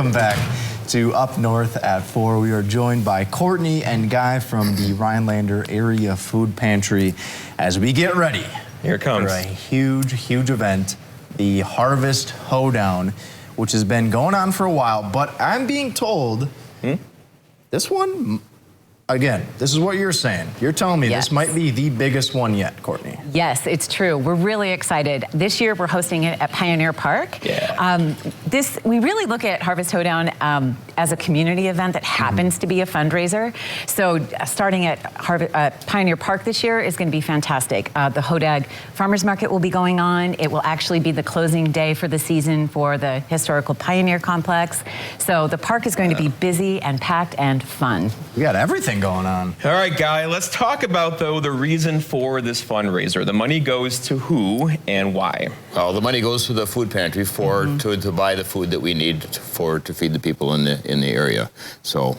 Welcome back to Up North at 4. We are joined by Courtney and Guy from the Rhinelander Area Food Pantry as we get ready. Here it comes. For a huge event, the Harvest Hoedown, which has been going on for a while, but I'm being told this one, again, this is what you're saying. You're telling me this might be the biggest one yet, Courtney. Yes, it's true. We're really excited. This year, we're hosting it at Pioneer Park. Yeah. We really look at Harvest Hoedown as a community event that happens to be a fundraiser. So starting at Pioneer Park this year is going to be fantastic. The Hoedown Farmers Market will be going on. It will actually be the closing day for the season for the historical Pioneer Complex. So the park is going to be busy and packed and fun. We got everything going on. All right, Guy, let's talk about, though, the reason for this fundraiser. The money goes to who and why? Well, the money goes to the food pantry to buy the food that we need to feed the people in the area. So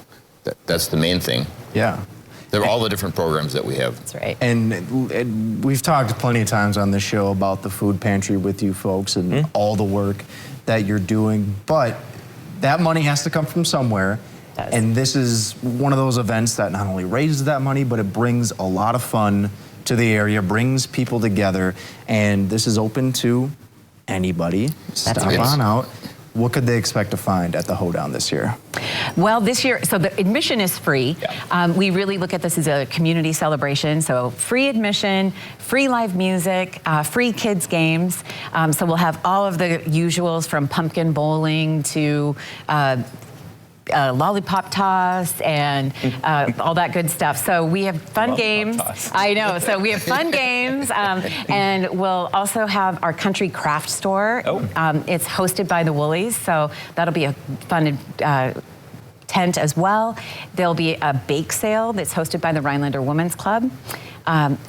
that's the main thing. Yeah. They're all the different programs that we have. That's right. And we've talked plenty of times on this show about the food pantry with you folks and all the work that you're doing, but that money has to come from somewhere. And this is one of those events that not only raises that money, but it brings a lot of fun to the area, brings people together, and this is open to anybody. Stop on out. What could they expect to find at the Hoedown this year? Well, this year, so the admission is free. We really look at this as a community celebration. So free admission, free live music, free kids games. So we'll have all of the usuals from pumpkin bowling to lollipop toss and all that good stuff. So we have fun games. I know. So we have fun games, and we'll also have our country craft store. It's hosted by the Woolies, so that'll be a fun tent as well. There'll be a bake sale that's hosted by the Rhinelander Women's Club.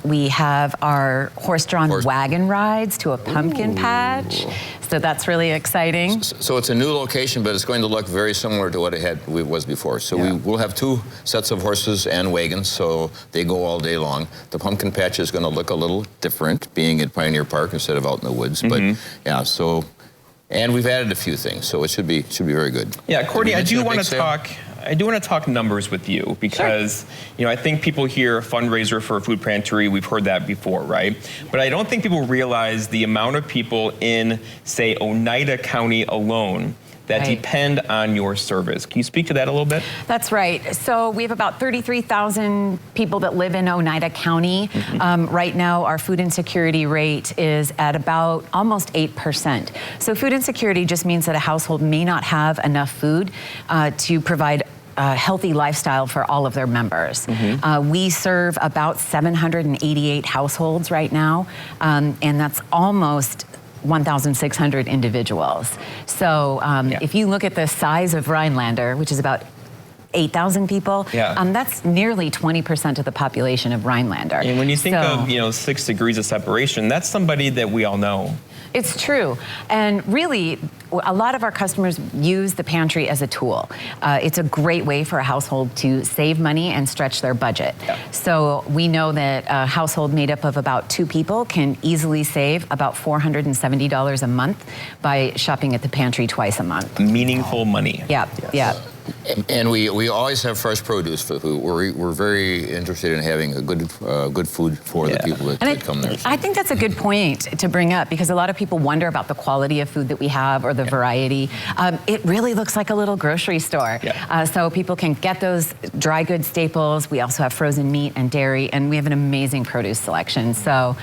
We have our horse-drawn wagon rides to a pumpkin patch. So that's really exciting. So it's a new location, but it's going to look very similar to what it was before. So we will have 2 sets of horses and wagons, so they go all day long. The pumpkin patch is going to look a little different, being at Pioneer Park instead of out in the woods. But yeah, so, and we've added a few things, so it should be very good. Yeah, Courtney, I do want to talk numbers with you because, you know, I think people hear fundraiser for a food pantry. We've heard that before, right? But I don't think people realize the amount of people in, say, Oneida County alone that depend on your service. Can you speak to that a little bit? That's right. So we have about 33,000 people that live in Oneida County. Right now, our food insecurity rate is at about almost 8%. So food insecurity just means that a household may not have enough food to provide a healthy lifestyle for all of their members. We serve about 788 households right now, and that's almost 1,600 individuals. So if you look at the size of Rhinelander, which is about 8,000 people, that's nearly 20% of the population of Rhinelander. And when you think of, you know, 6 degrees of separation, that's somebody that we all know. It's true. And really, a lot of our customers use the pantry as a tool. It's a great way for a household to save money and stretch their budget. So we know that a household made up of about 2 people can easily save about $470 a month by shopping at the pantry twice a month. Meaningful money. Yeah. And we always have fresh produce for food. We're very interested in having a good food for the people that come there. I think that's a good point to bring up because a lot of people wonder about the quality of food that we have or the variety. It really looks like a little grocery store. So people can get those dry goods staples. We also have frozen meat and dairy, and we have an amazing produce selection. So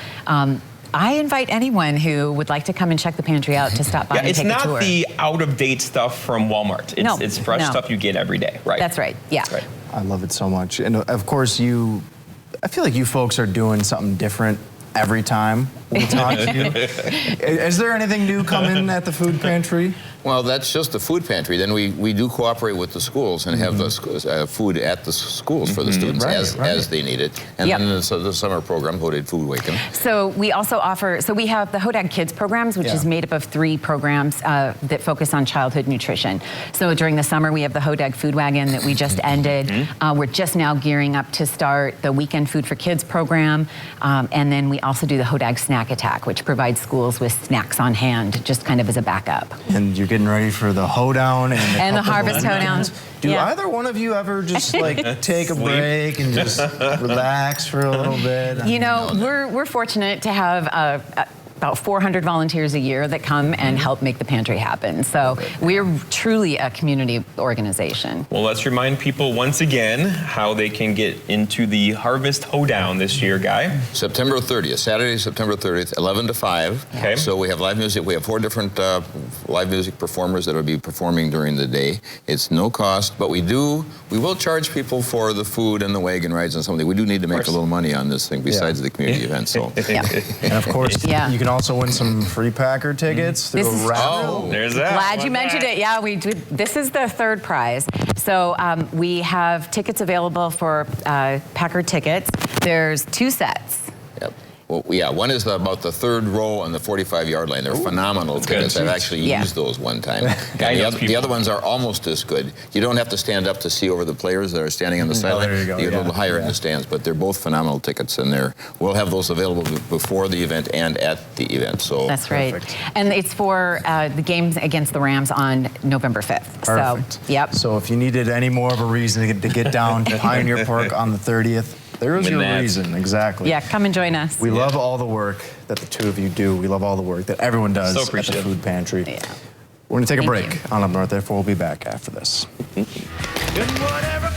I invite anyone who would like to come and check the pantry out to stop by and take a tour. It's not the out-of-date stuff from Walmart. It's fresh stuff you get every day, right? That's right, yeah. That's right. I love it so much. And of course, I feel like you folks are doing something different every time we talk to you. Is there anything new coming at the food pantry? Well, that's just the food pantry. Then we do cooperate with the schools and have the food at the schools for the students as they need it. And then the summer program, Hoedown Food Waken. So we also offer, we have the Hoedown Kids programs, which is made up of 3 programs that focus on childhood nutrition. So during the summer, we have the Hoedown Food Wagon that we just ended. We're just now gearing up to start the Weekend Food for Kids program. And then we also do the Hoedown Snack Attack, which provides schools with snacks on hand, just kind of as a backup. And you're getting ready for the Hoedown and the Harvest Hoedown. Do either one of you ever just like take a break and just relax for a little bit? You know, we're fortunate to have about 400 volunteers a year that come and help make the pantry happen. So we're truly a community organization. Well, let's remind people once again how they can get into the Harvest Hoedown this year, Guy. September 30th, Saturday, September 30th, 11 to 5. Okay. So we have live music. We have 4 different live music performers that will be performing during the day. It's no cost, but we will charge people for the food and the wagon rides and something. We do need to make a little money on this thing besides the community event. So. And of course, you can also win some free Packer tickets through a raffle. There's that. Glad you mentioned it. Yeah, we do. This is the third prize. So we have tickets available for Packer tickets. There's 2 sets. Yep. Well, yeah, one is about the third row on the 45-yard line. They're phenomenal tickets. I've actually used those one time. And the other ones are almost as good. You don't have to stand up to see over the players that are standing on the sideline. There you go. You get a little higher in the stands, but they're both phenomenal tickets, and we'll have those available before the event and at the event. So that's right. And it's for the games against the Rams on November 5th. Perfect. So, yep. So if you needed any more of a reason to get down to Pioneer Park on the 30th, there is your reason, exactly. Yeah, come and join us. We love all the work that the 2 of you do. We love all the work that everyone does at the food pantry. Yeah. We're going to take a break on Up North, therefore we'll be back after this. Good whatever.